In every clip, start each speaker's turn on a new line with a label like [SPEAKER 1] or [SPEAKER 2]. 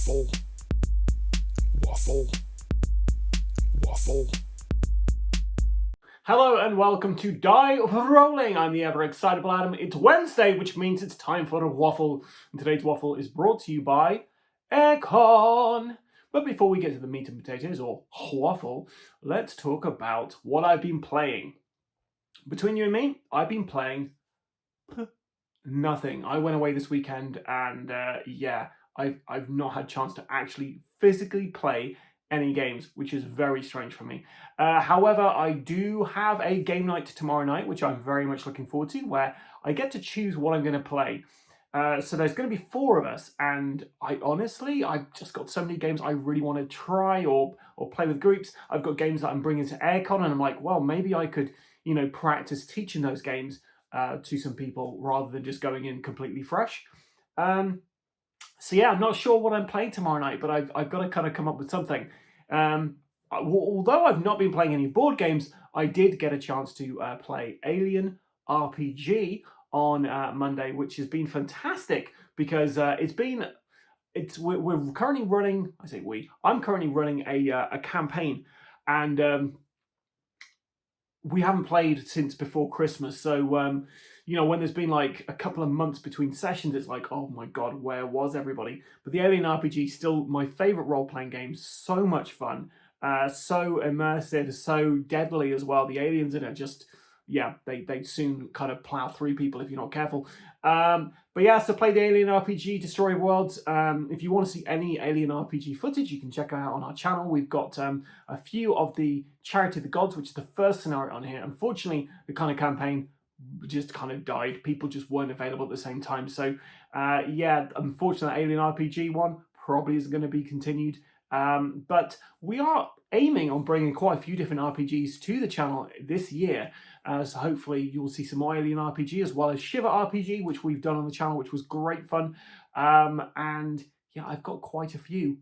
[SPEAKER 1] Waffle, waffle, waffle.
[SPEAKER 2] Hello and welcome to Die Rolling. I'm the ever excitable Adam. It's Wednesday, which means it's time for a waffle. And today's waffle is brought to you by Airecon. But before we get to the meat and potatoes, or waffle, let's talk about what I've been playing. Between you and me, I've been playing nothing. I went away this weekend and I've not had a chance to actually physically play any games, which is very strange for me. However, I do have a game night tomorrow night, which I'm very much looking forward to, where I get to choose what I'm going to play. So there's going to be 4 of us, and I've just got so many games I really want to try or play with groups. I've got games that I'm bringing to Airecon, and I'm like, well, maybe I could, practice teaching those games to some people rather than just going in completely fresh. So yeah, I'm not sure what I'm playing tomorrow night, but I've got to kind of come up with something. Although I've not been playing any board games, I did get a chance to play Alien RPG on Monday, which has been fantastic because we're currently running. I say we. I'm currently running a campaign, and we haven't played since before Christmas. So when there's been like a couple of months between sessions, it's like, oh my god, where was everybody? But the Alien RPG is still my favorite role-playing game. So much fun, so immersive, so deadly as well. The aliens in it just, they soon kind of plow through people if you're not careful. But yeah, so play the Alien RPG, Destroyer of Worlds. If you want to see any Alien RPG footage, you can check it out on our channel. We've got a few of the Charity of the Gods, which is the first scenario on here. Unfortunately, the kind of campaign just kind of died. People just weren't available at the same time. So unfortunately, Alien RPG one probably isn't going to be continued. But we are aiming on bringing quite a few different RPGs to the channel this year. So hopefully you'll see some more Alien RPG as well as Shiver RPG, which we've done on the channel, which was great fun. And yeah, I've got quite a few.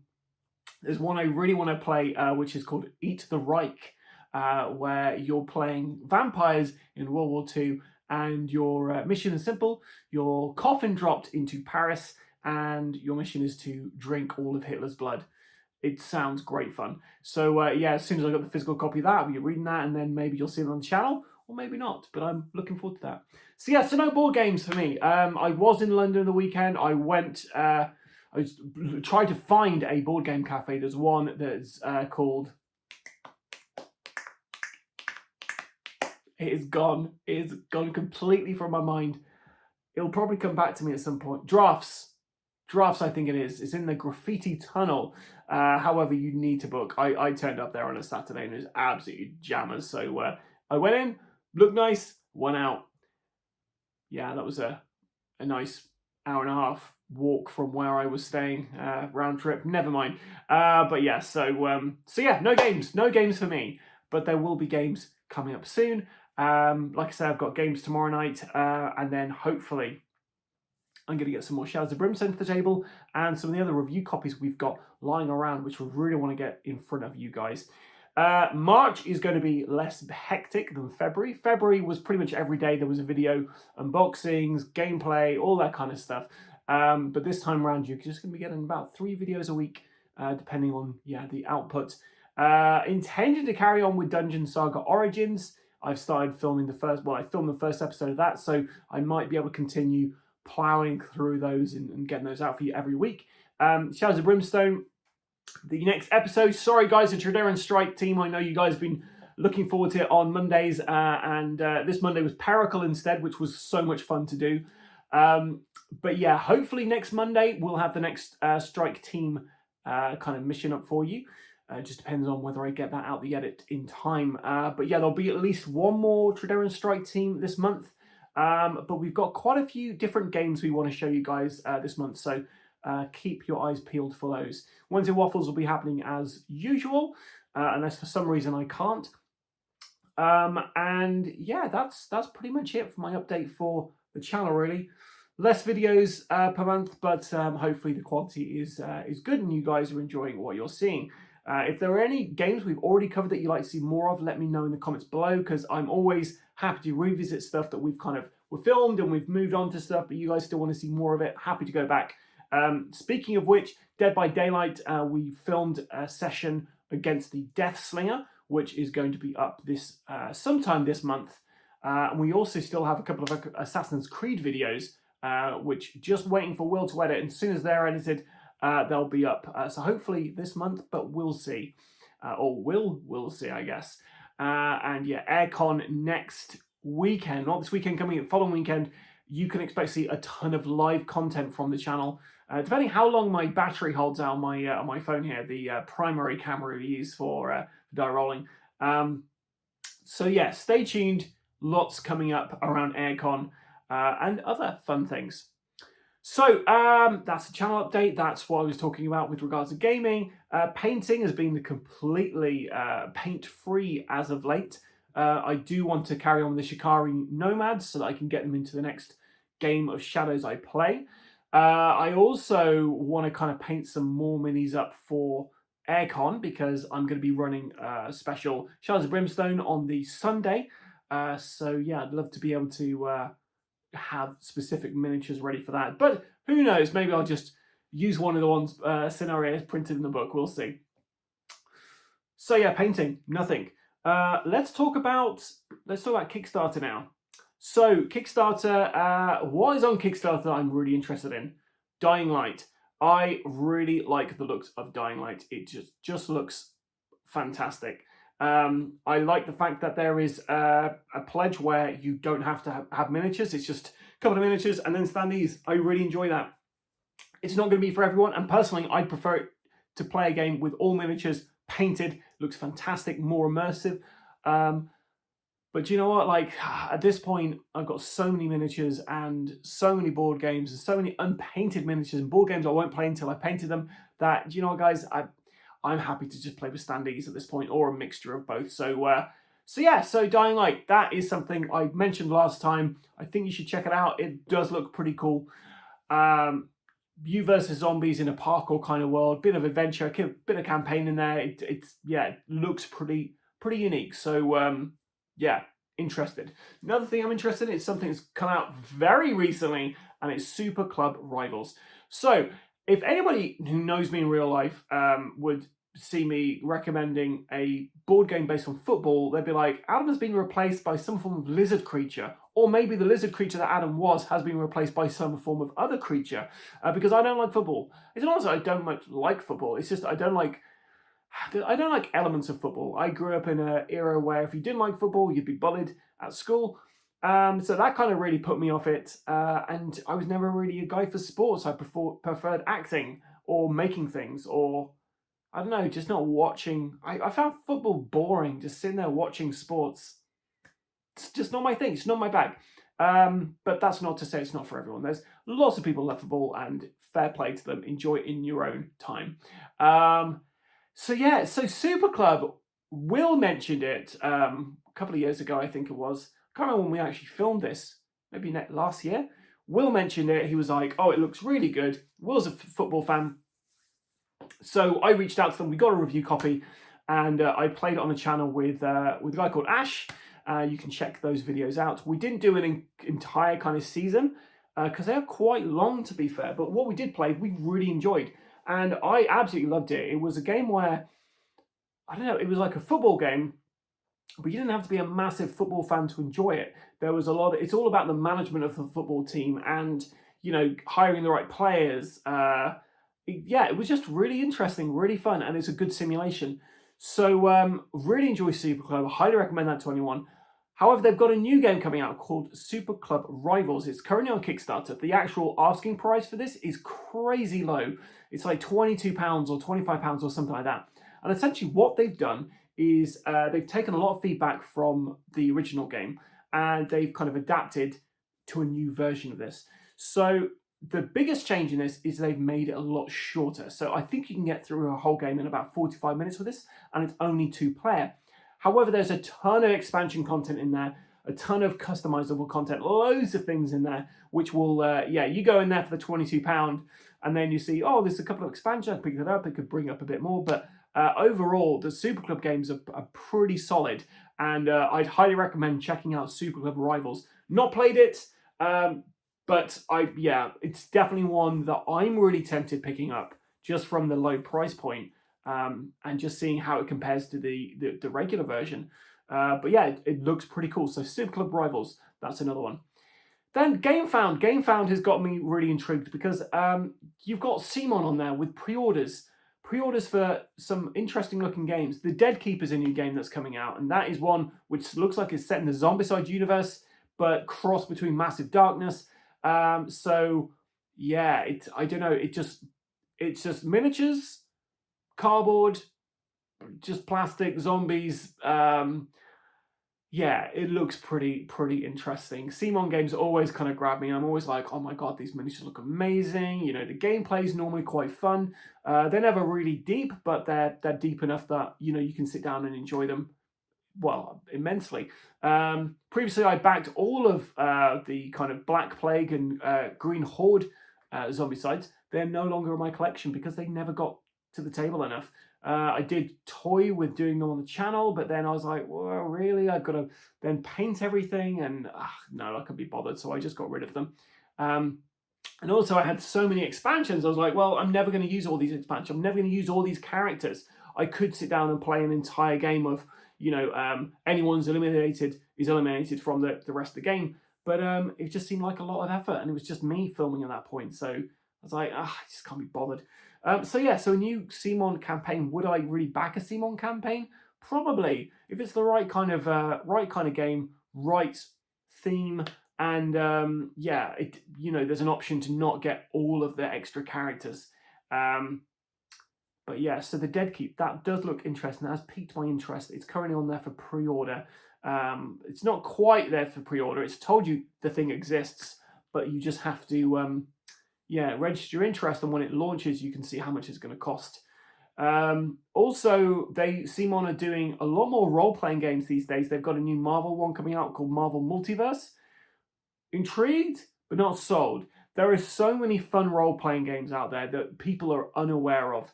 [SPEAKER 2] There's one I really want to play, which is called Eat the Reich, where you're playing vampires in World War II, and your mission is simple. Your coffin dropped into Paris, and your mission is to drink all of Hitler's blood. It sounds great fun. So as soon as I got the physical copy of that, I'll be reading that, and then maybe you'll see it on the channel, or maybe not, but I'm looking forward to that. So no board games for me. I was in London the weekend. I went, I tried to find a board game cafe. There's one that's called, it is gone completely from my mind. It'll probably come back to me at some point. Drafts, I think it is. It's in the Graffiti Tunnel. However, you need to book. I turned up there on a Saturday and it was absolutely jammers. So I went in, looked nice, went out. Yeah, that was a nice hour and a half walk from where I was staying, round trip. Never mind. But yeah, no games for me. But there will be games coming up soon. Like I said, I've got games tomorrow night, and then hopefully I'm going to get some more Shadows of Brimstone to the table and some of the other review copies we've got lying around, which we really want to get in front of you guys. March is going to be less hectic than February. February was pretty much every day there was a video, unboxings, gameplay, all that kind of stuff. But this time around, you're just going to be getting about 3 videos a week, depending on the output. Intended to carry on with Dungeon Saga Origins. I've started filming I filmed the first episode of that, so I might be able to continue plowing through those and getting those out for you every week. Shadows of Brimstone, the next episode. Sorry guys, the Tredaran Strike team, I know you guys have been looking forward to it on Mondays, and this Monday was Paracle instead, which was so much fun to do. But yeah, hopefully next Monday we'll have the next Strike team kind of mission up for you. Just depends on whether I get that out the edit in time. But yeah, there'll be at least one more Tredaran Strike team this month. But we've got quite a few different games we want to show you guys this month. So keep your eyes peeled for those. Wednesday Waffles will be happening as usual, unless for some reason I can't. And yeah, that's pretty much it for my update for the channel, really. Less videos per month, but hopefully the quality is good and you guys are enjoying what you're seeing. If there are any games we've already covered that you'd like to see more of, let me know in the comments below, because I'm always happy to revisit stuff that we've filmed and we've moved on to stuff, but you guys still want to see more of it. Happy to go back Speaking of which, Dead by Daylight, we filmed a session against the Death Slinger, which is going to be up this sometime this month. And we also still have a couple of Assassin's Creed videos, which just waiting for Will to edit. And as soon as they're edited, they'll be up. So hopefully this month, but we'll see. Or we'll see, I guess. And yeah, Airecon next weekend, not this weekend coming, the following weekend, you can expect to see a ton of live content from the channel. Depending how long my battery holds out on my phone here, the primary camera we use for Die Rollin. So yeah, stay tuned. Lots coming up around Airecon and other fun things. So that's the channel update. That's what I was talking about with regards to gaming. Painting has been completely paint-free as of late. I do want to carry on with the Shikari Nomads so that I can get them into the next game of Shadows I play. I also want to kind of paint some more minis up for Airecon because I'm going to be running a special Shadows of Brimstone on the Sunday. So yeah, I'd love to be able to have specific miniatures ready for that. But who knows? Maybe I'll just use one of the ones scenarios printed in the book. We'll see. So yeah, painting, nothing. Let's talk about Kickstarter now. So Kickstarter, what is on Kickstarter that I'm really interested in? Dying Light. I really like the looks of Dying Light. It just looks fantastic. I like the fact that there is a pledge where you don't have to have miniatures. It's just a couple of miniatures and then standees. I really enjoy that. It's not going to be for everyone. And personally, I'd prefer it to play a game with all miniatures painted. Looks fantastic, more immersive. But you know what? Like at this point, I've got so many miniatures and so many board games and so many unpainted miniatures and board games I won't play until I painted them that, you know what, guys, I'm happy to just play with standees at this point or a mixture of both. So Dying Light, that is something I mentioned last time. I think you should check it out. It does look pretty cool. You versus zombies in a parkour kind of world, bit of adventure, bit of campaign in there. It looks pretty unique. So yeah, interested. Another thing I'm interested in is something that's come out very recently, and it's Super Club Rivals. So if anybody who knows me in real life would see me recommending a board game based on football, they'd be like, Adam has been replaced by some form of lizard creature. Or maybe the lizard creature that Adam was has been replaced by some form of other creature. Because I don't like football. It's not that I don't much like football. It's just I don't like elements of football. I grew up in an era where if you didn't like football, you'd be bullied at school. So that kind of really put me off it. And I was never really a guy for sports. I preferred acting or making things or, I don't know, just not watching. I found football boring, just sitting there watching sports. It's just not my thing. It's not my bag. But that's not to say it's not for everyone. There's lots of people who love football and fair play to them. Enjoy it in your own time. So Super Club, Will mentioned it a couple of years ago, I think it was. I can't remember when we actually filmed this, maybe last year. Will mentioned it. He was like, oh, it looks really good. Will's a football fan. So I reached out to them. We got a review copy, and I played it on the channel with a guy called Ash. You can check those videos out. We didn't do an entire kind of season because they are quite long, to be fair. But what we did play, we really enjoyed. And I absolutely loved it. It was a game where, I don't know, it was like a football game, but you didn't have to be a massive football fan to enjoy it. There was it's all about the management of the football team and, you know, hiring the right players. It was just really interesting, really fun, and it's a good simulation. So really enjoy Super Club. I highly recommend that to anyone. However, they've got a new game coming out called Super Club Rivals. It's currently on Kickstarter. The actual asking price for this is crazy low. It's like £22 or £25 or something like that. And essentially what they've done is they've taken a lot of feedback from the original game and they've kind of adapted to a new version of this. So the biggest change in this is they've made it a lot shorter. So I think you can get through a whole game in about 45 minutes with this, and it's only 2-player. However, there's a ton of expansion content in there, a ton of customizable content, loads of things in there, which will, you go in there for the £22, and then you see, oh, there's a couple of expansions, I pick it up, it could bring up a bit more, but overall, the Super Club games are pretty solid, and I'd highly recommend checking out Super Club Rivals. Not played it, but But yeah, it's definitely one that I'm really tempted picking up just from the low price point, and just seeing how it compares to the regular version. But yeah, it looks pretty cool. So Civ Club Rivals, that's another one. Then GameFound. GameFound has got me really intrigued because you've got Simon on there with pre-orders. Pre-orders for some interesting looking games. The Dead Keeper's a new game that's coming out, and that is one which looks like it's set in the Zombicide universe, but cross between Massive Darkness. So yeah, I don't know. It's just miniatures, cardboard, just plastic zombies. Yeah, it looks pretty interesting. Simon games always kind of grab me. I'm always like, oh my god, these miniatures look amazing. You know, the gameplay is normally quite fun. They're never really deep, but they're deep enough that you know you can sit down and enjoy them. Well, immensely. Previously, I backed all of the kind of Black Plague and Green Horde zombicides. They're no longer in my collection because they never got to the table enough. I did toy with doing them on the channel, but then I was like, well, really? I've got to then paint everything, and no, I couldn't be bothered, so I just got rid of them. And also, I had so many expansions. I was like, well, I'm never going to use all these expansions. I'm never going to use all these characters. I could sit down and play an entire game of, you know, anyone's eliminated is eliminated from the rest of the game. But it just seemed like a lot of effort, and it was just me filming at that point. So I was like, I just can't be bothered. So yeah, so a new Simon campaign. Would I really back a Simon campaign? Probably, if it's the right kind of game, right theme, and yeah, you know, there's an option to not get all of the extra characters. But yeah, so the Dead Keep, that does look interesting. That has piqued my interest. It's currently on there for pre-order. It's not quite there for pre-order. It's told you the thing exists, but you just have to yeah, register your interest, and when it launches, you can see how much it's going to cost. Also, Simon are doing a lot more role-playing games these days. They've got a new Marvel one coming out called Marvel Multiverse. Intrigued, but not sold. There are so many fun role-playing games out there that people are unaware of.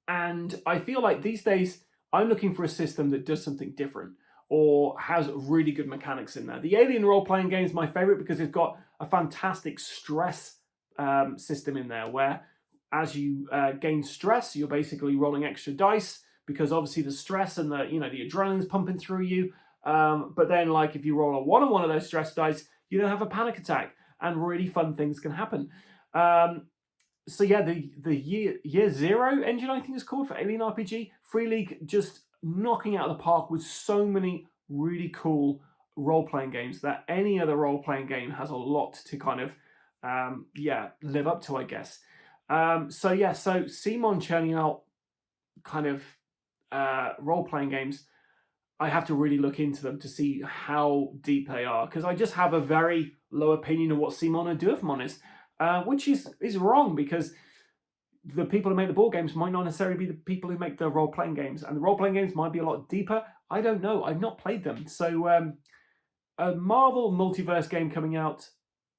[SPEAKER 2] And I feel like these days, I'm looking for a system that does something different or has really good mechanics in there. The Alien role-playing game is my favorite because it's got a fantastic stress system in there where as you gain stress, you're basically rolling extra dice because obviously the stress and the adrenaline's pumping through you. But then, like, if you roll a 1 on one of those stress dice, you don't have a panic attack, and really fun things can happen. So yeah, the year zero engine, I think it's called, for Alien RPG. Free League just knocking out of the park with so many really cool role-playing games that any other role-playing game has a lot to kind of live up to, I guess. So yeah, so Simon churning out kind of role-playing games. I have to really look into them to see how deep they are, because I just have a very low opinion of what Simon do, if I'm honest. Which is wrong, because the people who make the board games might not necessarily be the people who make the role-playing games, and the role-playing games might be a lot deeper. I don't know. I've not played them. So a Marvel Multiverse game coming out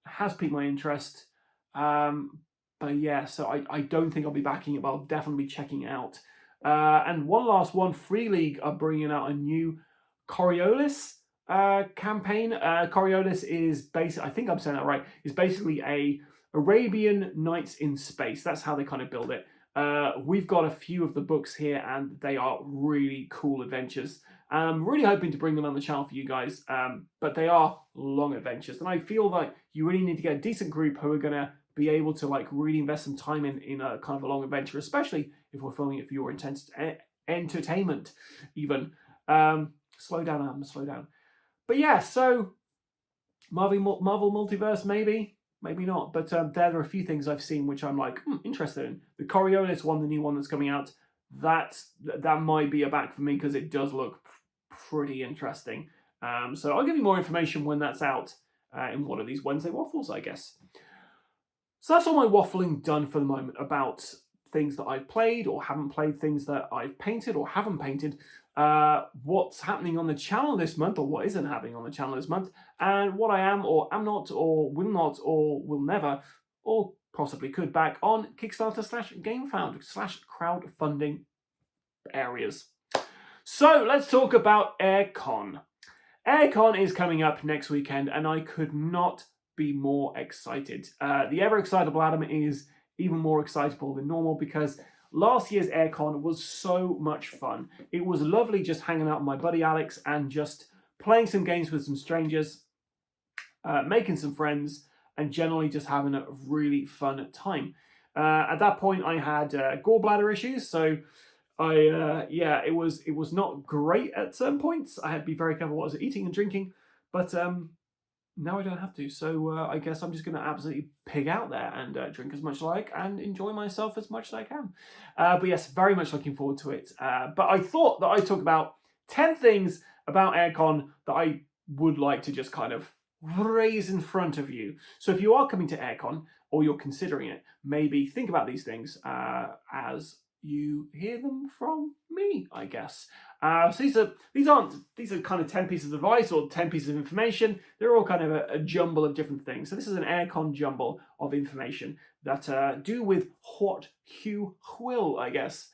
[SPEAKER 2] has piqued my interest. But yeah, so I don't think I'll be backing it, but I'll definitely be checking it out. And one last one, Free League are bringing out a new Coriolis campaign. Coriolis is basically, I think I'm saying that right, is basically a Arabian Nights in space. That's how they kind of build it. We've got a few of the books here, and they are really cool adventures. I'm really hoping to bring them on the channel for you guys, but they are long adventures, and I feel like you really need to get a decent group who are going to be able to like really invest some time in a kind of a long adventure, especially if we're filming it for your entertainment even. Slow down, Adam, slow down. But yeah, so Marvel Multiverse, maybe not, but there are a few things I've seen which I'm like interested in. The Coriolis one, the new one that's coming out, that might be a back for me because it does look pretty interesting. So I'll give you more information when that's out in one of these Wednesday waffles, I guess. So that's all my waffling done for the moment about things that I've played or haven't played, things that I've painted or haven't painted, what's happening on the channel this month or what isn't happening on the channel this month, and what I am or am not or will never or possibly could back on Kickstarter / GameFound / crowdfunding areas. So let's talk about Airecon. Airecon is coming up next weekend, and I could not be more excited. The ever excitable Adam is even more excitable than normal because last year's Airecon was so much fun. It was lovely just hanging out with my buddy Alex and just playing some games with some strangers, making some friends, and generally just having a really fun time. At that point, I had gallbladder issues, so it was not great at certain points. I had to be very careful what I was eating and drinking, but now I don't have to. So I guess I'm just going to absolutely pig out there and drink as much as I like and enjoy myself as much as I can. But yes, very much looking forward to it. But I thought that I'd talk about 10 things about Airecon that I would like to just kind of raise in front of you. So if you are coming to Airecon or you're considering it, maybe think about these things as you hear them from me, I guess. So these are kind of 10 pieces of advice or 10 pieces of information. They're all kind of a jumble of different things. So this is an Airecon jumble of information that do with what you will, I guess.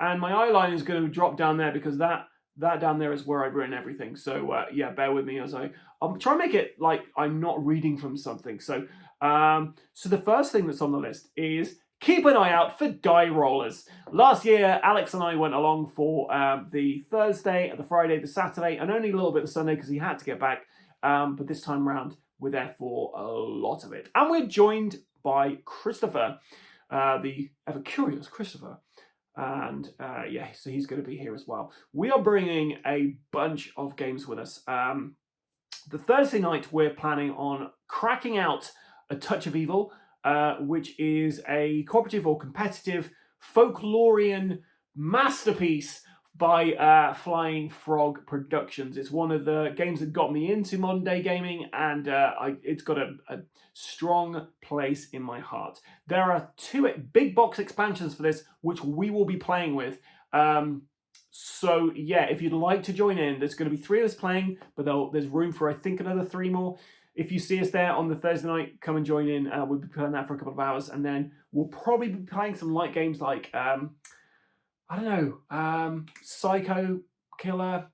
[SPEAKER 2] And my eyeline is going to drop down there because that down there is where I've written everything. So yeah, bear with me as I'll try and make it like I'm not reading from something. So so the first thing that's on the list is keep an eye out for die rollers. Last year, Alex and I went along for the Thursday, the Friday, the Saturday, and only a little bit the Sunday because he had to get back. But this time around, we're there for a lot of it. And we're joined by Christopher, the ever curious Christopher. And yeah, so he's going to be here as well. We are bringing a bunch of games with us. The Thursday night, we're planning on cracking out A Touch of Evil, which is a cooperative or competitive folklorian masterpiece by Flying Frog Productions. It's one of the games that got me into modern day gaming, and it's got a strong place in my heart. There are 2 big box expansions for this, which we will be playing with. So yeah, if you'd like to join in, there's going to be 3 of us playing, but there's room for I think another 3 more. If you see us there on the Thursday night, come and join in. We'll be playing that for a couple of hours, and then we'll probably be playing some light games like I don't know, Psycho Killer,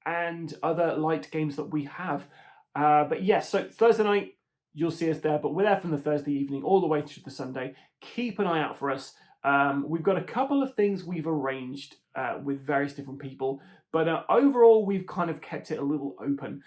[SPEAKER 2] and other light games that we have. But yes, so Thursday night, you'll see us there, but we're there from the Thursday evening all the way through the Sunday. Keep an eye out for us. We've got a couple of things we've arranged with various different people, but overall, we've kind of kept it a little open.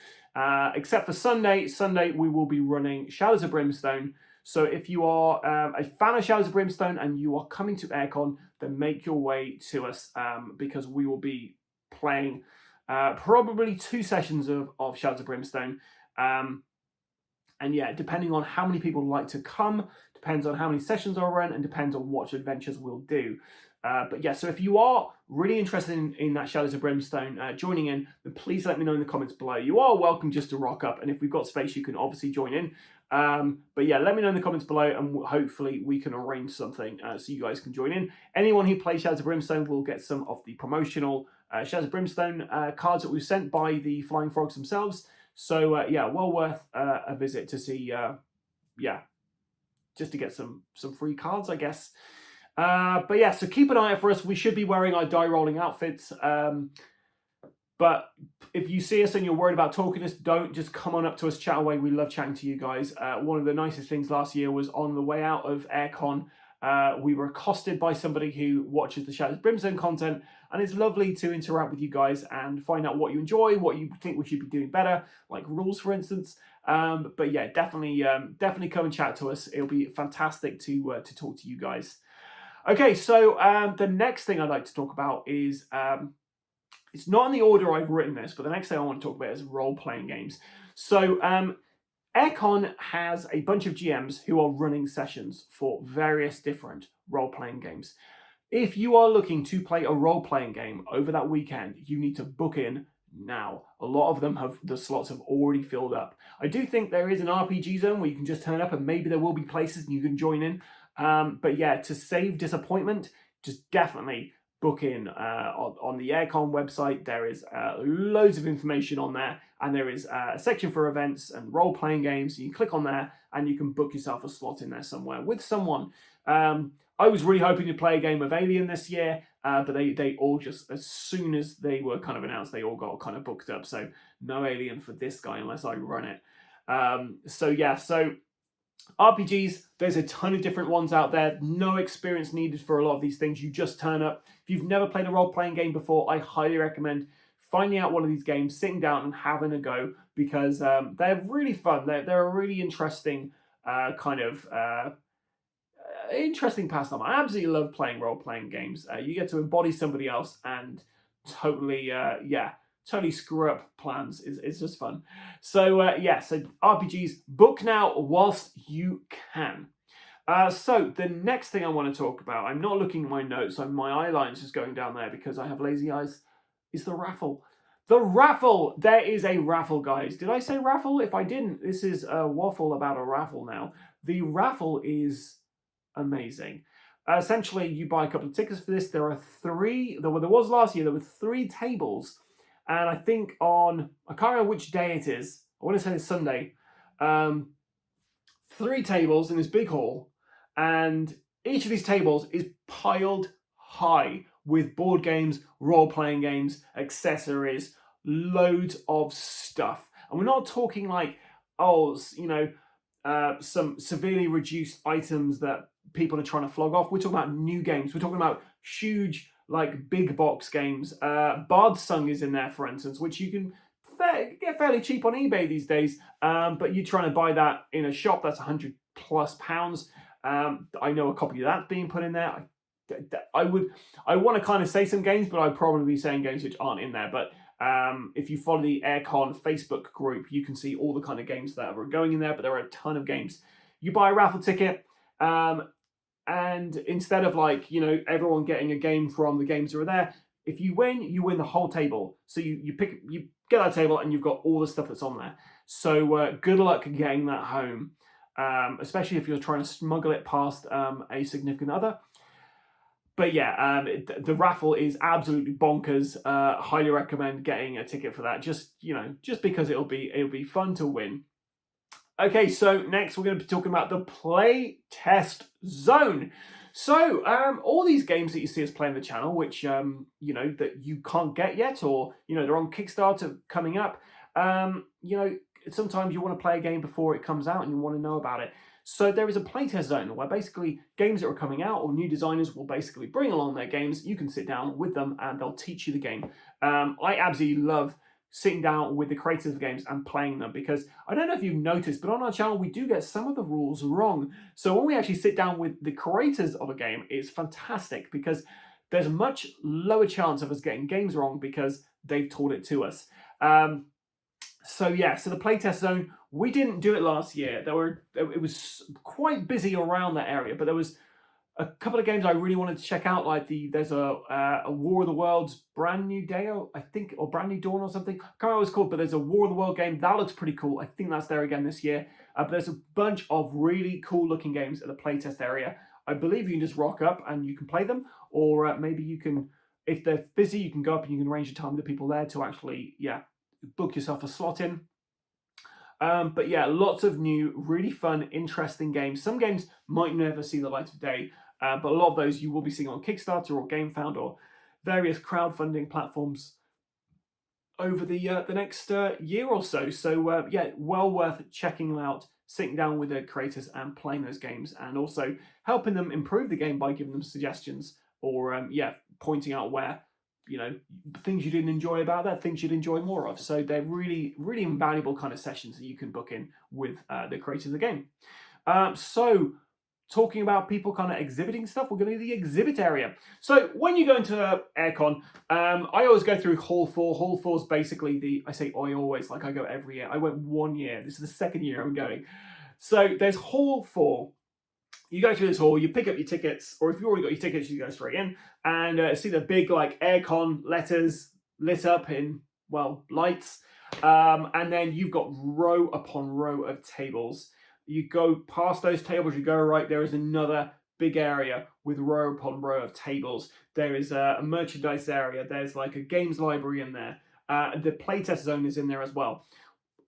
[SPEAKER 2] Except for Sunday. Sunday, we will be running Shadows of Brimstone. So if you are a fan of Shadows of Brimstone and you are coming to Airecon, then make your way to us because we will be playing probably 2 sessions of Shadows of Brimstone. And yeah, depending on how many people like to come, depends on how many sessions I'll run, and depends on what adventures we'll do. But yeah, so if you are really interested in that Shadows of Brimstone joining in, then please let me know in the comments below. You are welcome just to rock up, and if we've got space, you can obviously join in. But yeah, let me know in the comments below, and hopefully we can arrange something so you guys can join in. Anyone who plays Shadows of Brimstone will get some of the promotional Shadows of Brimstone cards that we've sent by the Flying Frogs themselves. So yeah, well worth a visit to see, yeah, just to get some free cards, I guess. But yeah, so keep an eye out for us. We should be wearing our die rolling outfits. But if you see us and you're worried about talking to us, don't just come on up to us, chat away. We love chatting to you guys. One of the nicest things last year was on the way out of Airecon. We were accosted by somebody who watches the Shadows of Brimstone content, and it's lovely to interact with you guys and find out what you enjoy, what you think we should be doing better, like rules, for instance. But yeah, definitely come and chat to us. It'll be fantastic to talk to you guys. Okay, so the next thing I'd like to talk about is, it's not in the order I've written this, but the next thing I want to talk about is role-playing games. So Airecon has a bunch of GMs who are running sessions for various different role-playing games. If you are looking to play a role-playing game over that weekend, you need to book in now. A lot of them the slots have already filled up. I do think there is an RPG zone where you can just turn up, and maybe there will be places and you can join in. But yeah, to save disappointment, just definitely book in on the Airecon website. There is loads of information on there, and there is a section for events and role-playing games. You click on there and you can book yourself a slot in there somewhere with someone. I was really hoping to play a game of Alien this year, but they all just, as soon as they were kind of announced, they all got kind of booked up. So no Alien for this guy unless I run it. So yeah, so RPGs, there's a ton of different ones out there. No experience needed for a lot of these things. You just turn up. If you've never played a role-playing game before, I highly recommend finding out one of these games, sitting down and having a go, because they're really fun. They're a really interesting kind of interesting pastime. I absolutely love playing role-playing games. You get to embody somebody else and totally, totally screw up plans. It's just fun. So yeah, so RPGs, book now whilst you can. So the next thing I want to talk about, I'm not looking at my notes, so my eye line's just going down there because I have lazy eyes, is the raffle. The raffle! There is a raffle, guys. Did I say raffle? If I didn't, this is a waffle about a raffle now. The raffle is amazing. Essentially, you buy a couple of tickets for this. There are three, there was last year, there were 3 tables. And I think I can't remember which day it is. I want to say it's Sunday. 3 tables in this big hall. And each of these tables is piled high with board games, role-playing games, accessories, loads of stuff. And we're not talking like, some severely reduced items that people are trying to flog off. We're talking about new games. We're talking about huge, like, big box games. Bard Sung is in there, for instance, which you can get fairly cheap on eBay these days. But you're trying to buy that in a shop that's £100+ pounds. I know a copy of that's being put in there. I want to kind of say some games, but I'd probably be saying games which aren't in there. But if you follow the Airecon Facebook group, you can see all the kind of games that are going in there, but there are a ton of games. You buy a raffle ticket, and instead of everyone getting a game from the games that are there, if you win the whole table. So you get that table and you've got all the stuff that's on there. So good luck getting that home, especially if you're trying to smuggle it past a significant other. But yeah, the raffle is absolutely bonkers. Highly recommend getting a ticket for that. Just because it'll be fun to win. Okay, so next we're going to be talking about the play test zone. So all these games that you see us play on the channel, which that you can't get yet, or they're on Kickstarter coming up. Sometimes you want to play a game before it comes out and you want to know about it. So there is a playtest zone where basically games that are coming out or new designers will basically bring along their games. You can sit down with them and they'll teach you the game. I absolutely love sitting down with the creators of games and playing them, because I don't know if you've noticed, but on our channel we do get some of the rules wrong. So when we actually sit down with the creators of a game, it's fantastic because there's a much lower chance of us getting games wrong because they've taught it to us. So the playtest zone, we didn't do it last year. It was quite busy around that area, but there was a couple of games I really wanted to check out. There's a War of the Worlds Brand New Day, I think, or Brand New Dawn or something. I can't remember what it's called, but there's a War of the World game that looks pretty cool. I think that's there again this year. But there's a bunch of really cool looking games at the playtest area. I believe you can just rock up and you can play them, or maybe you can, if they're busy, you can go up and you can arrange a time with the people there to actually, book yourself a slot in. But yeah, lots of new, really fun, interesting games. Some games might never see the light of day, but a lot of those you will be seeing on Kickstarter or GameFound or various crowdfunding platforms over the next year or so. So well worth checking them out, sitting down with the creators and playing those games, and also helping them improve the game by giving them suggestions or pointing out where things you didn't enjoy about that, things you'd enjoy more of. So they're really, really invaluable kind of sessions that you can book in with the creators of the game. So talking about people kind of exhibiting stuff, we're going to do the exhibit area. So when you go into Airecon, I always go through Hall 4. Hall 4 is basically I go every year. I went 1 year. This is the second year I'm going. So there's Hall 4. You go through this hall, you pick up your tickets, or if you already got your tickets, you go straight in and see the big Airecon letters lit up in, lights. And then you've got row upon row of tables. You go past those tables, you go right, there is another big area with row upon row of tables. There is a merchandise area. There's a games library in there. The playtest zone is in there as well.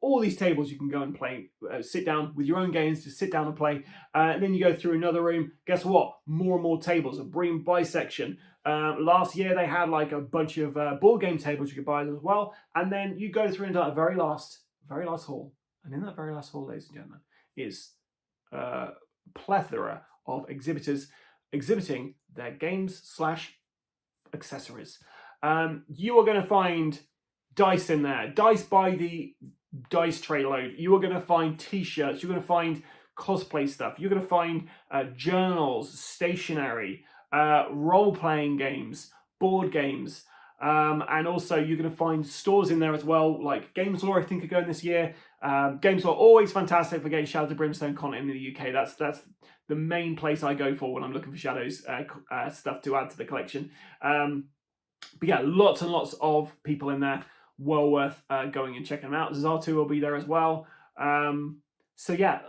[SPEAKER 2] All these tables you can go and play, sit down with your own games, just sit down and play. And then you go through another room. Guess what? More and more tables, a bring buy section. Last year they had a bunch of board game tables you could buy as well. And then you go through into that very last hall. And in that very last hall, ladies and gentlemen, is a plethora of exhibitors exhibiting their games slash accessories. You are going to find dice in there, dice by the dice tray load. You are going to find t-shirts. You're going to find cosplay stuff. You're going to find journals, stationery, role-playing games, board games. And also you're going to find stores in there as well, like Games Law, I think, are going this year. Games Law, always fantastic for getting Shadow of Brimstone content in the UK. That's the main place I go for when I'm looking for Shadows stuff to add to the collection. But yeah, lots and lots of people in there. Well worth going and checking them out. Zatu will be there as well. So yeah,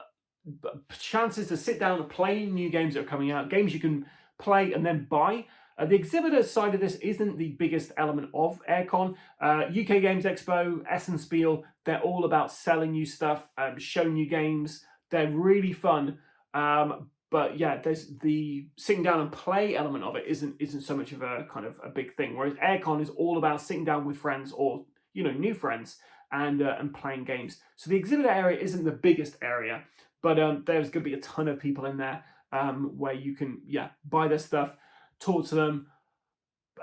[SPEAKER 2] chances to sit down and play new games that are coming out, games you can play and then buy. The exhibitor side of this isn't the biggest element of Airecon. UK Games Expo, Essen Spiel, they're all about selling you stuff, showing you games. They're really fun. But yeah, there's the sitting down and play element of it isn't so much of a kind of a big thing. Whereas Airecon is all about sitting down with friends or new friends and playing games. So the exhibitor area isn't the biggest area, but there's going to be a ton of people in there where you can buy their stuff, talk to them,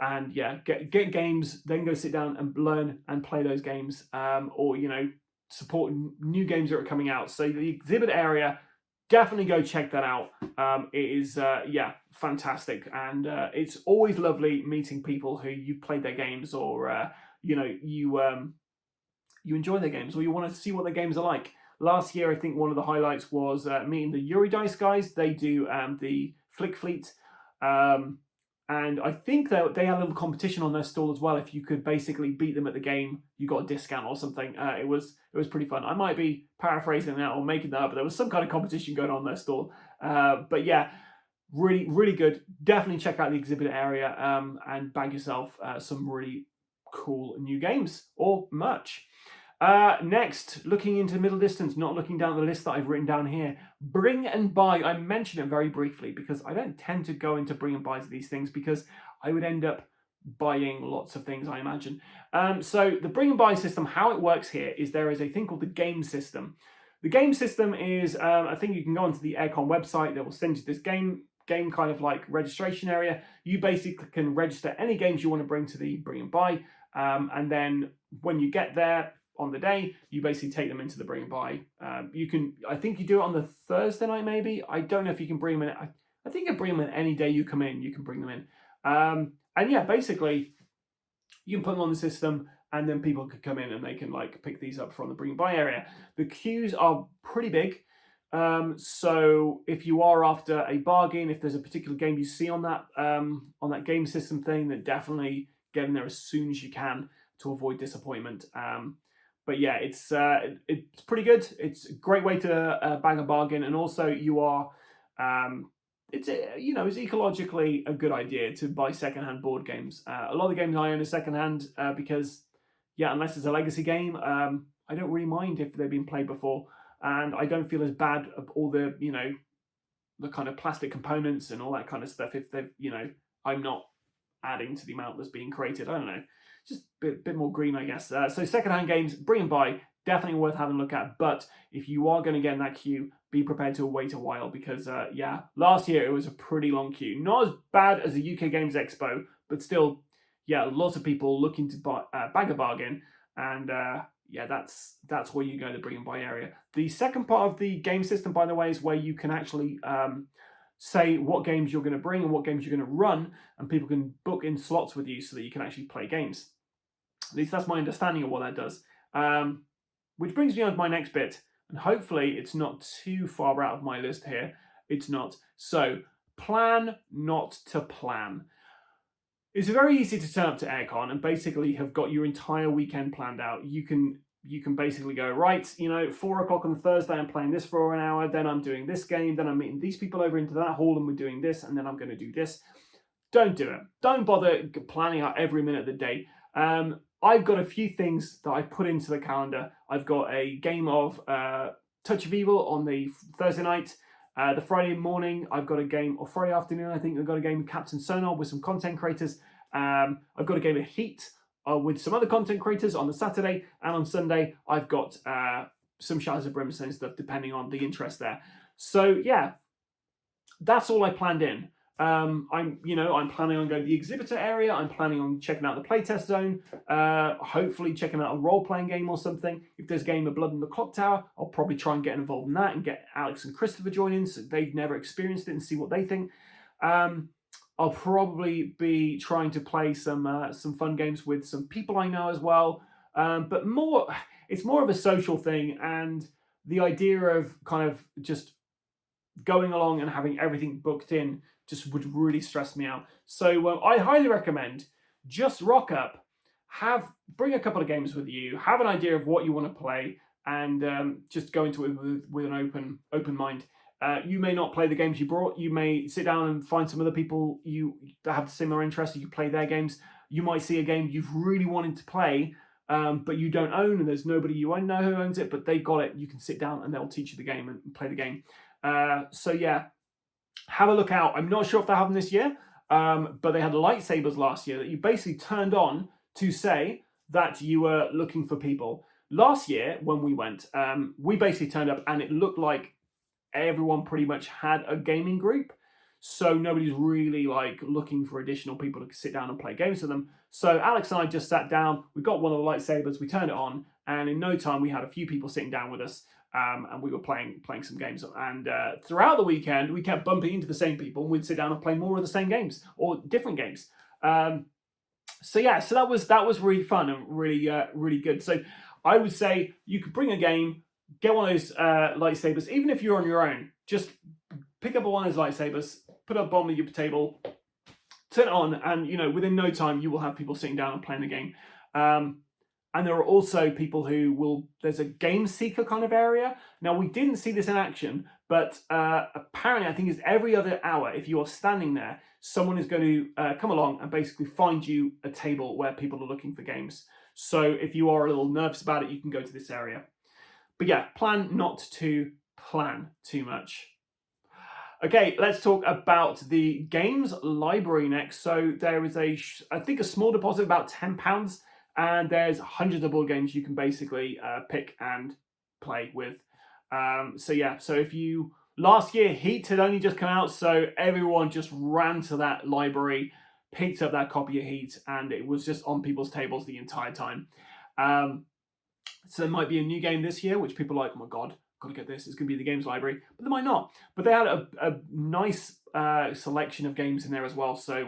[SPEAKER 2] and get games, then go sit down and learn and play those games, or support new games that are coming out. So the exhibit area, definitely go check that out. It is fantastic, and it's always lovely meeting people who you've played their games, or you enjoy their games, or you want to see what their games are like. Last year, I think one of the highlights was meeting the Eurydice guys. They do the Flick Fleet. And I think that they had a little competition on their stall as well. If you could basically beat them at the game, you got a discount or something. It was pretty fun. I might be paraphrasing that or making that up, but there was some kind of competition going on in their stall. But yeah, really, really good. Definitely check out the exhibit area and bag yourself some really cool new games or merch. Next, looking into middle distance, not looking down the list that I've written down here. Bring and buy. I mentioned it very briefly because I don't tend to go into bring and buys of these things because I would end up buying lots of things, I imagine. So the bring and buy system, how it works here is there is a thing called the game system. The game system is, I think you can go onto the Airecon website. They will send you this game kind of like registration area. You basically can register any games you want to bring to the bring and buy. And then when you get there, on the day, you basically take them into the bring and buy. I think you do it on the Thursday night, maybe. I don't know if you can bring them in. I think you can bring them in any day you come in, you can bring them in. And yeah, basically, you can put them on the system and then people can come in and they can like pick these up from the bring and buy area. The queues are pretty big. So if you are after a bargain, if there's a particular game you see on that game system thing, then definitely get in there as soon as you can to avoid disappointment. But yeah, it's pretty good. It's a great way to bag a bargain, and also you are, it's ecologically a good idea to buy secondhand board games. A lot of the games I own are secondhand because, unless it's a legacy game, I don't really mind if they've been played before, and I don't feel as bad of all the the kind of plastic components and all that kind of stuff if they've I'm not adding to the amount that's being created. I don't know. Just a bit more green, I guess. So secondhand games, bring and buy, definitely worth having a look at. But if you are going to get in that queue, be prepared to wait a while because, last year it was a pretty long queue. Not as bad as the UK Games Expo, but still, lots of people looking to bag a bargain. And that's where you go, the bring and buy area. The second part of the game system, by the way, is where you can actually say what games you're going to bring and what games you're going to run, and people can book in slots with you so that you can actually play games. At least that's my understanding of what that does. Which brings me on to my next bit, and hopefully it's not too far out of my list here. It's not. So, plan not to plan. It's very easy to turn up to Airecon and basically have got your entire weekend planned out. You can basically go, right, 4 o'clock on Thursday, I'm playing this for an hour, then I'm doing this game, then I'm meeting these people over into that hall and we're doing this, and then I'm going to do this. Don't do it. Don't bother planning out every minute of the day. I've got a few things that I've put into the calendar. I've got a game of Touch of Evil on the Thursday night. The Friday morning, I've got a game, or Friday afternoon, I think I've got a game of Captain Sonar with some content creators. I've got a game of Heat with some other content creators on the Saturday, and on Sunday I've got some Shadows of Brimstone stuff, depending on the interest there. So yeah, that's all I planned in. I'm planning on going to the exhibitor area. I'm planning on checking out the playtest zone. Hopefully checking out a role-playing game or something. If there's a game of Blood in the Clock Tower, I'll probably try and get involved in that and get Alex and Christopher join in, so they've never experienced it, and see what they think. I'll probably be trying to play some fun games with some people I know as well. But it's more of a social thing, and the idea of kind of just going along and having everything booked in just would really stress me out. So I highly recommend just rock up, bring a couple of games with you, have an idea of what you want to play, and just go into it with an open mind. You may not play the games you brought. You may sit down and find some other people that have similar interests. You play their games. You might see a game you've really wanted to play, but you don't own, and there's nobody you know who owns it, but they got it. You can sit down and they'll teach you the game and play the game. So yeah, have a look out. I'm not sure if they have them this year, but they had lightsabers last year that you basically turned on to say that you were looking for people. Last year, when we went, we basically turned up and it looked like everyone pretty much had a gaming group. So nobody's really like looking for additional people to sit down and play games with them. So Alex and I just sat down, we got one of the lightsabers, we turned it on, and in no time we had a few people sitting down with us. And we were playing some games. And throughout the weekend, we kept bumping into the same people, and we'd sit down and play more of the same games or different games. So that was really fun and really good. So I would say you could bring a game, get one of those lightsabers, even if you're on your own. Just pick up one of those lightsabers, put it up on your table, turn it on, and within no time you will have people sitting down and playing the game. And there are also people there's a game seeker kind of area. Now, we didn't see this in action, but apparently I think it's every other hour, if you are standing there, someone is going to come along and basically find you a table where people are looking for games. So if you are a little nervous about it, you can go to this area. But yeah, plan not to plan too much. Okay, let's talk about the games library next. So there is I think a small deposit, about £10, and there's hundreds of board games you can basically pick and play with. So if last year Heat had only just come out, so everyone just ran to that library, picked up that copy of Heat, and it was just on people's tables the entire time. So there might be a new game this year, which people are like, oh my God, got to get this. It's going to be the games library, but they might not. But they had a nice selection of games in there as well. So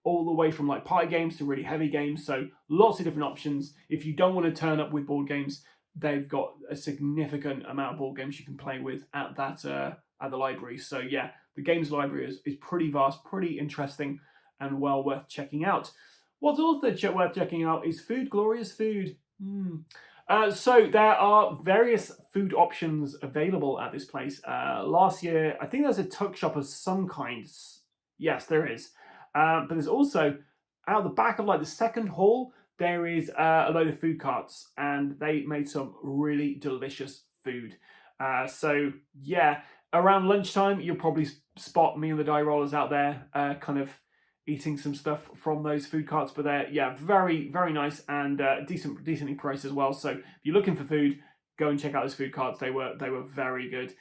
[SPEAKER 2] all the way from like party games to really heavy games. So lots of different options. If you don't want to turn up with board games, they've got a significant amount of board games you can play with at the library. So yeah, the games library is pretty vast, pretty interesting, and well worth checking out. What's also worth checking out is food, glorious food. So there are various food options available at this place. Last year, I think there's a tuck shop of some kind. Yes, there is. But there's also, out the back of like the second hall, there is a load of food carts, and they made some really delicious food. So yeah, around lunchtime, you'll probably spot me and the Die Rollers out there kind of eating some stuff from those food carts. But they're very, very nice and decently priced as well. So if you're looking for food, go and check out those food carts. They were very good.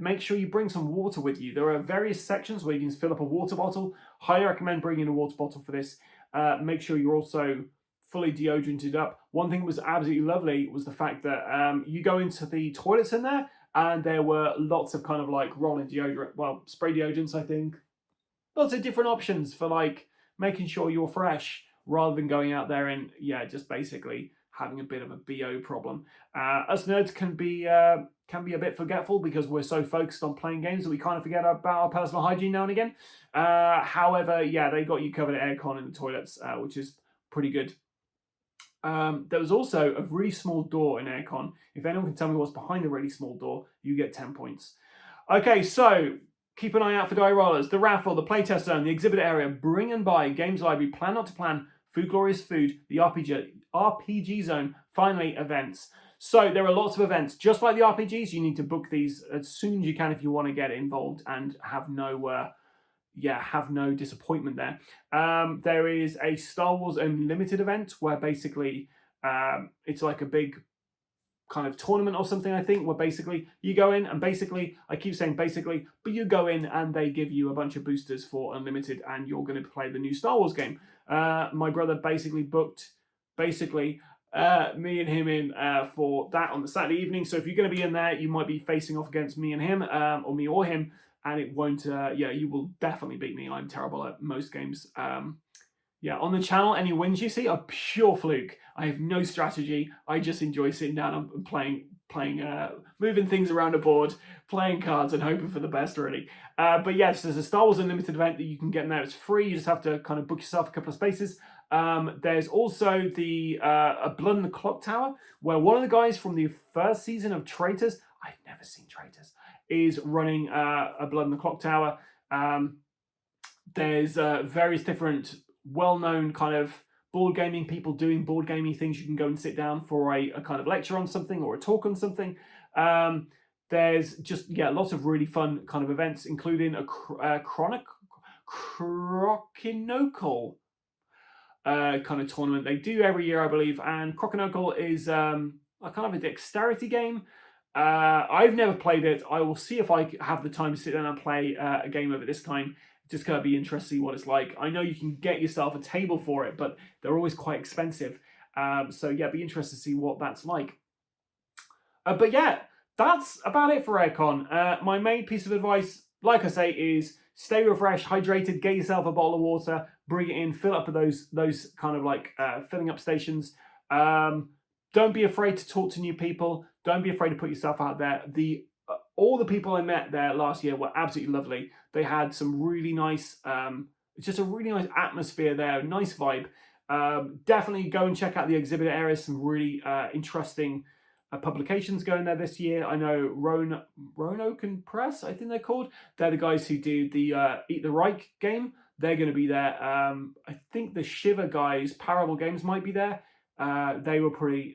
[SPEAKER 2] Make sure you bring some water with you. There are various sections where you can fill up a water bottle. Highly recommend bringing a water bottle for this. Make sure you're also fully deodoranted up. One thing that was absolutely lovely was the fact that you go into the toilets in there, and there were lots of kind of like rolling deodorant, spray deodorants, I think. Lots of different options for like making sure you're fresh rather than going out there and just basically having a bit of a BO problem. Us nerds can be a bit forgetful because we're so focused on playing games that we kind of forget about our personal hygiene now and again. However, they got you covered at Airecon in the toilets, which is pretty good. There was also a really small door in Airecon. If anyone can tell me what's behind the really small door, you get 10 points. Okay, so keep an eye out for Die Rollers, the raffle, the playtest zone, the exhibit area, bring and buy, games library, plan not to plan, food glorious food, the RPG zone, finally events. So there are lots of events. Just like the RPGs, you need to book these as soon as you can if you want to get involved and have no disappointment there. There is a Star Wars Unlimited event where basically it's like a big kind of tournament or something, I think, where basically you go in and basically, I keep saying basically, but you go in and they give you a bunch of boosters for unlimited and you're going to play the new Star Wars game. My brother basically booked me and him in for that on the Saturday evening. So if you're going to be in there, you might be facing off against me and him, or me or him, and it won't, you will definitely beat me. I'm terrible at most games. Yeah, on the channel, any wins you see are pure fluke. I have no strategy. I just enjoy sitting down and playing, moving things around a board, playing cards, and hoping for the best, really. But yes, there's a Star Wars Unlimited event that you can get in there. It's free. You just have to kind of book yourself a couple of spaces. There's also the a Blood in the Clock Tower, where one of the guys from the first season of Traitors, I've never seen Traitors, is running a Blood in the Clock Tower. There's various different well-known kind of board gaming people doing board gaming things. You can go and sit down for a kind of lecture on something or a talk on something. There's just, lots of really fun kind of events, including a Crocinocle kind of tournament they do every year, I believe. And Crocinocle is a kind of a dexterity game. I've never played it. I will see if I have the time to sit down and play a game of it this time. Just going to be interested to see what it's like. I know you can get yourself a table for it, but they're always quite expensive. So yeah, be interested to see what that's like. But yeah, that's about it for Airecon. My main piece of advice, like I say, is stay refreshed, hydrated, get yourself a bottle of water, bring it in, fill up those kind of like filling up stations. Don't be afraid to talk to new people. Don't be afraid to put yourself out there. All the people I met there last year were absolutely lovely. They had some really nice, just a really nice atmosphere there, nice vibe. Definitely go and check out the exhibit areas. Some really interesting publications going there this year. I know Roanoke Press, I think they're called. They're the guys who do the Eat the Reich game. They're going to be there. I think the Shiver guys, Parable Games, might be there. They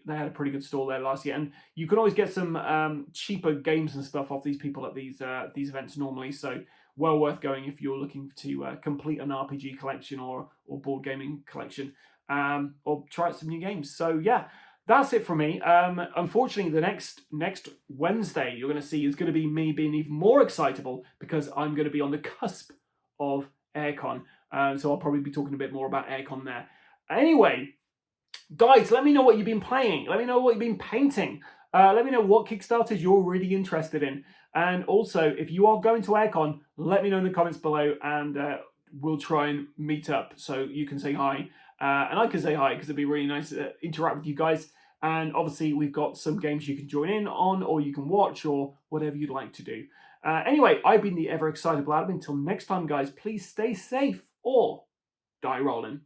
[SPEAKER 2] had a pretty good stall there last year, and you can always get some cheaper games and stuff off these people at these events normally. So well worth going if you're looking to complete an RPG collection or board gaming collection, or try out some new games. So yeah, that's it from me. Unfortunately, the next Wednesday you're going to see is going to be me being even more excitable because I'm going to be on the cusp of Airecon. So I'll probably be talking a bit more about Airecon there. Anyway, guys, let me know what you've been playing. Let me know what you've been painting. Let me know what Kickstarters you're really interested in. And also, if you are going to Airecon, let me know in the comments below and we'll try and meet up so you can say hi. And I can say hi because it'd be really nice to interact with you guys. And obviously, we've got some games you can join in on or you can watch or whatever you'd like to do. Anyway, I've been the ever excitable Adam. Until next time, guys, please stay safe or die rolling.